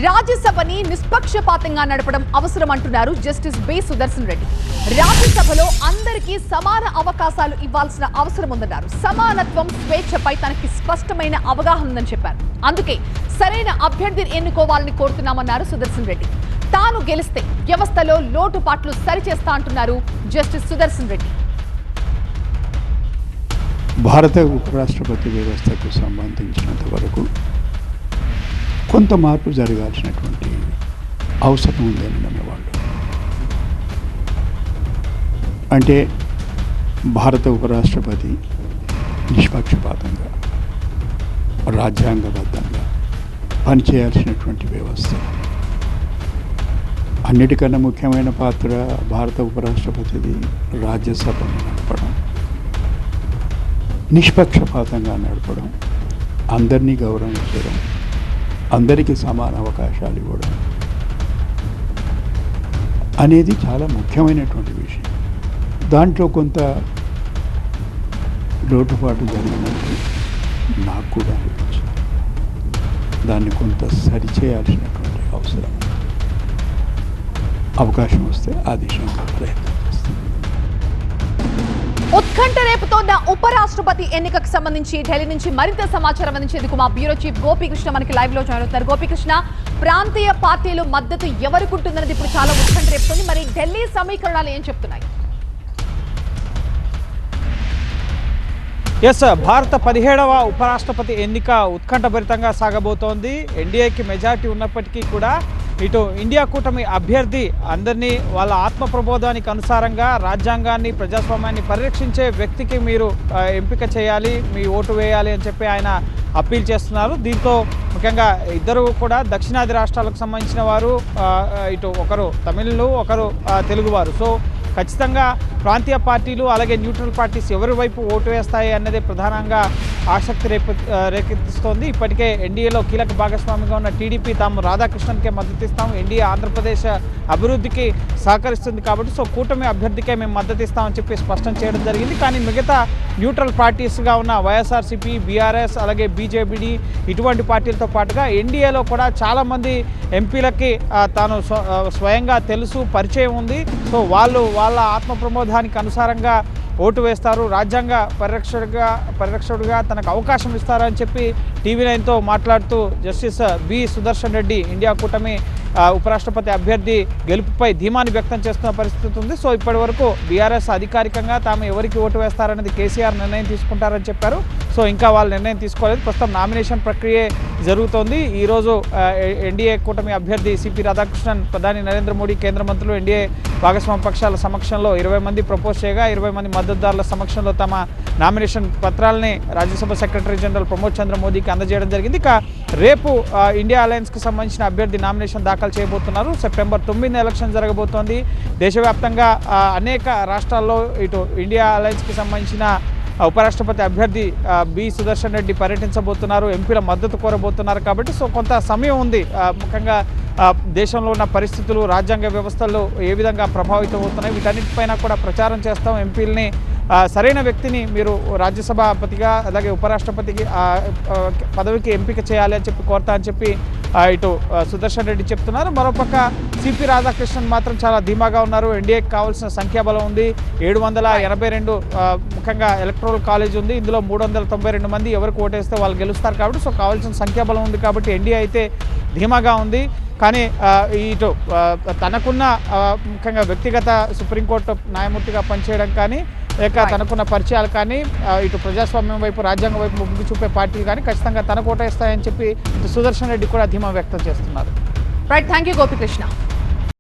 రాజ్యసభని నిష్పక్షపాతంగా నడపడం అవసరం అంటున్నారు జస్టిస్ బి సుదర్శన్ రెడ్డి. రాజ్యసభలో అందరికీ సమాన అవకాశాలు ఇవ్వాల్సిన అవసరం ఉందన్నారు. సమానత్వం, స్వేచ్ఛపై తనకి స్పష్టమైన అవగాహన ఉందని చెప్పారు. అందుకే సరైన అభ్యర్థిని ఎన్నుకోవాలని కోరుతున్నామన్నారు సుదర్శన్ రెడ్డి. తాను గెలిస్తే వ్యవస్థలో లోటుపాట్లు సరిచేస్తా అంటున్నారు జస్టిస్ సుదర్శన్ రెడ్డి. భారత ఉపరాష్ట్రపతి వ్యవస్థకు సంబంధించినంత వరకు కొంత మార్పు జరగాల్సినటువంటి అవసరం ఉందని నమ్మేవాళ్ళు. అంటే భారత ఉపరాష్ట్రపతి నిష్పక్షపాతంగా, రాజ్యాంగబద్ధంగా పనిచేయాల్సినటువంటి వ్యవస్థ. అన్నిటికన్నా ముఖ్యమైన పాత్ర భారత ఉపరాష్ట్రపతిది రాజ్యసభను నడపడం, నిష్పక్షపాతంగా నడపడం, అందరినీ గౌరవించడం, అందరికీ సమాన అవకాశాలు ఇవ్వడం అనేది చాలా ముఖ్యమైనటువంటి విషయం. దాంట్లో కొంత లోటుపాటు జరిగినట్టు నాకు కూడా అనిపించింది. దాన్ని కొంత సరిచేయాల్సినటువంటి అవసరం. అవకాశం వస్తే ఆ దిశగా ప్రయత్నం చేస్తాం. ఉత్కంఠ రేపుతోన్న ఉపరాష్ట్రపతి ఎన్నికకు సంబంధించి ఢిల్లీ నుంచి మరింత సమాచారం అందించేందుకు మా బ్యూరో చీఫ్ గోపీకృష్ణ మనకి లైవ్ లో జాయిన్ అవుతున్నారు. గోపీకృష్ణ, ప్రాంతీయ పార్టీలు మద్దతు ఎవరికి ఉంటుందన్నది ఇప్పుడు చాలా ఉత్కంఠ రేపుతోంది. మరి ఢిల్లీ సమీకరణాలు ఏం చెప్తున్నాయి? భారత 17వ ఉపరాష్ట్రపతి ఎన్నిక ఉత్కంఠభరితంగా సాగబోతోంది. ఎన్డీఏకి మెజారిటీ ఉన్నప్పటికీ కూడా ఇటు ఇండియా కూటమి అభ్యర్థి అందరినీ వాళ్ళ ఆత్మ ప్రబోధానికి అనుసారంగా రాజ్యాంగాన్ని, ప్రజాస్వామ్యాన్ని పరిరక్షించే వ్యక్తికి మీరు ఎంపిక చేయాలి, మీ ఓటు వేయాలి అని చెప్పి ఆయన అప్పీల్ చేస్తున్నారు. దీంతో ముఖ్యంగా ఇద్దరు కూడా దక్షిణాది రాష్ట్రాలకు సంబంధించిన వారు, ఇటు ఒకరు తమిళులు, ఒకరు తెలుగువారు. సో ఖచ్చితంగా ప్రాంతీయ పార్టీలు అలాగే న్యూట్రల్ పార్టీస్ ఎవరి వైపు ఓటు వేస్తాయి అన్నదే ప్రధానంగా ఆసక్తి రేకెత్తిస్తోంది. ఇప్పటికే ఎన్డీఏలో కీలక భాగస్వామిగా ఉన్న టీడీపీ తాము రాధాకృష్ణన్కే మద్దతు ఇస్తాము, ఎన్డీఏ ఆంధ్రప్రదేశ్ అభివృద్ధికి సహకరిస్తుంది కాబట్టి సో కూటమి అభ్యర్థికే మేము మద్దతు ఇస్తామని చెప్పి స్పష్టం చేయడం జరిగింది. కానీ మిగతా న్యూట్రల్ పార్టీస్గా ఉన్న వైఎస్ఆర్సీపీ, బీఆర్ఎస్ అలాగే బీజేపీ ఇటువంటి పార్టీలతో పాటుగా ఎన్డీఏలో కూడా చాలామంది ఎంపీలకి తాను స్వయంగా తెలుసు, పరిచయం ఉంది. సో వాళ్ళు వాళ్ళ ఆత్మ ప్రమోదానికి అనుసారంగా ఓటు వేస్తారు, రాజ్యాంగ పరిరక్షకుడిగా తనకు అవకాశం ఇస్తారని చెప్పి టీవీ9తో మాట్లాడుతూ justice B Sudarshan Reddy India కూటమి ఉపరాష్ట్రపతి అభ్యర్థి గెలుపుపై ధీమాని వ్యక్తం చేస్తున్న పరిస్థితి ఉంది. సో ఇప్పటి వరకు బీఆర్ఎస్ అధికారికంగా తాము ఎవరికి ఓటు వేస్తారనేది కేసీఆర్ నిర్ణయం తీసుకుంటారని చెప్పారు. సో ఇంకా వాళ్ళు నిర్ణయం తీసుకోలేదు. ప్రస్తుతం నామినేషన్ ప్రక్రియ జరుగుతోంది. ఈరోజు ఎన్డీఏ కూటమి అభ్యర్థి సిపి రాధాకృష్ణన్, ప్రధాని నరేంద్ర మోడీ, కేంద్ర మంత్రులు, ఎన్డీఏ భాగస్వామ్య పక్షాల సమక్షంలో 20 మంది ప్రపోజ్ చేయగా 20 మంది మద్దతుదారుల సమక్షంలో తమ నామినేషన్ పత్రాలని రాజ్యసభ సెక్రటరీ జనరల్ ప్రమోద్ చంద్ర మోదీకి అందజేయడం జరిగింది. ఇక రేపు ఇండియా అలయన్స్కి సంబంధించిన అభ్యర్థి నామినేషన్ దాఖలు చేయబోతున్నారు. సెప్టెంబర్ 9 ఎలక్షన్ జరగబోతోంది. దేశవ్యాప్తంగా అనేక రాష్ట్రాల్లో ఇటు ఇండియా అలయన్స్కి సంబంధించిన ఉపరాష్ట్రపతి అభ్యర్థి బి సుదర్శన్ రెడ్డి పర్యటించబోతున్నారు, ఎంపీల మద్దతు కోరబోతున్నారు. కాబట్టి సో కొంత సమయం ఉంది. ముఖ్యంగా దేశంలో ఉన్న పరిస్థితులు, రాజ్యాంగ వ్యవస్థలు ఏ విధంగా ప్రభావితం అవుతున్నాయి, వీటన్నిటిపైన కూడా ప్రచారం చేస్తాం. ఎంపీలని సరైన వ్యక్తిని మీరు రాజ్యసభాపతిగా అలాగే ఉపరాష్ట్రపతికి పదవికి ఎంపిక చేయాలి అని చెప్పి కోరతా అని చెప్పి ఇటు సుదర్శన్ రెడ్డి చెప్తున్నారు. మరోపక్క సిపి రాధాకృష్ణన్ మాత్రం చాలా ధీమాగా ఉన్నారు. ఎన్డీఏకి కావాల్సిన సంఖ్యాబలం ఉంది. 782 ముఖ్యంగా ఎలక్టోరల్ కాలేజ్ ఉంది. ఇందులో 392 మంది ఎవరికి ఓటేస్తే వాళ్ళు గెలుస్తారు కాబట్టి సో కావాల్సిన సంఖ్యాబలం ఉంది కాబట్టి ఎన్డీఏ అయితే ధీమాగా ఉంది. కానీ ఇటు తనకున్న ముఖ్యంగా వ్యక్తిగత సుప్రీంకోర్టు న్యాయమూర్తిగా పనిచేయడం కానీ లేక తనకున్న పరిచయాలు కానీ ఇటు ప్రజాస్వామ్యం వైపు, రాజ్యాంగం వైపు మొగ్గు చూపే పార్టీలు కానీ ఖచ్చితంగా తనకు ఓటేస్తాయని చెప్పి సుదర్శన్ రెడ్డి కూడా ధీమా వ్యక్తం చేస్తున్నారు. Right, thank you Gopikrishna.